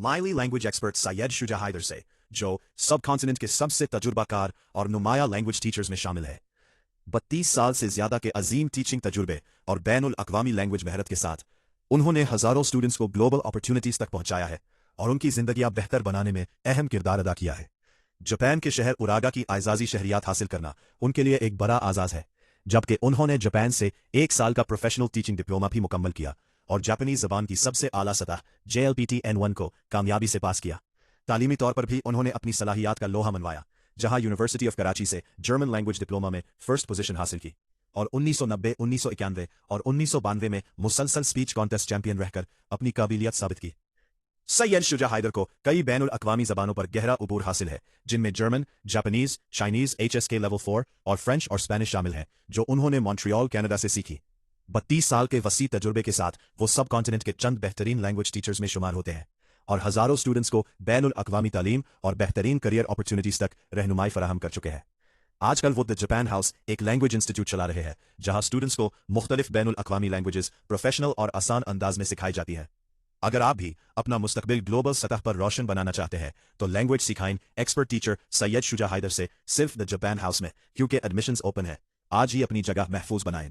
Miley language expert Syed Shuja Haider से, जो सब कॉन्टिनेंट के सबसे तजुर्बाकार और नुमाया लैंग्वेज टीचर्स में शामिल है। 32 साल से ज्यादा के अजीम टीचिंग तजुर्बे और बैनुल अक़वामी लैंग्वेज महारत के साथ उन्होंने हजारों स्टूडेंट्स को ग्लोबल अपॉर्चुनिटीज तक पहुंचाया है और उनकी जिंदगियां बेहतर बनाने में अहम किरदार अदा किया है। जापान के शहर उरागा की आइजाजी शहरियात हासिल करना उनके लिए एक बड़ा आजाज है, जबकि उन्होंने जापान से 1 साल का प्रोफेशनल टीचिंग डिप्लोमा भी मुकम्मल किया और जापानीज जबान की सबसे आला सतह JLPT N1 को कामयाबी से पास किया। तालीमी तौर पर भी उन्होंने अपनी सलाहियात का लोहा मनवाया, जहां यूनिवर्सिटी ऑफ कराची से जर्मन लैंग्वेज डिप्लोमा में फर्स्ट पोजीशन हासिल की और 1990, 1991 और 1992 में मुसलसल स्पीच कॉन्टेस्ट चैंपियन रहकर अपनी काबिलियत साबित की। सैयद शुजा हैदर को कई बैनुल अक़वामी ज़बानों पर गहरा उबूर हासिल है, जिनमें German, Japanese, Chinese HSK level 4 और फ्रेंच और स्पेनिश शामिल हैं, जो उन्होंने मॉन्ट्रियल कनाडा से सीखी। 32 साल के वसी तजुर्बे के साथ वो सब कॉन्टिनेंट के चंद बेहतरीन लैंग्वेज टीचर्स में शुमार होते हैं और हजारों स्टूडेंट्स को बैनुल अक़वामी तालीम और बेहतरीन करियर अपॉर्चुनिटीज तक रहनुमाई फराहम कर चुके हैं। आजकल वो द जापान हाउस एक लैंग्वेज इंस्टीट्यूट चला रहे हैं, जहां स्टूडेंट्स को मुख्तलिफ बैनुल अक़वामी लैंग्वेजेस प्रोफेशनल और आसान अंदाज में सिखाई जाती है। अगर आप भी अपना मुस्तकबिल ग्लोबल सतह पर रोशन बनाना चाहते हैं तो लैंग्वेज सिखाएं एक्सपर्ट टीचर सैयद शुजा हैदर से सिर्फ द जापान हाउस में, क्योंकि एडमिशन्स ओपन है। आज ही अपनी जगह महफूज बनाएं।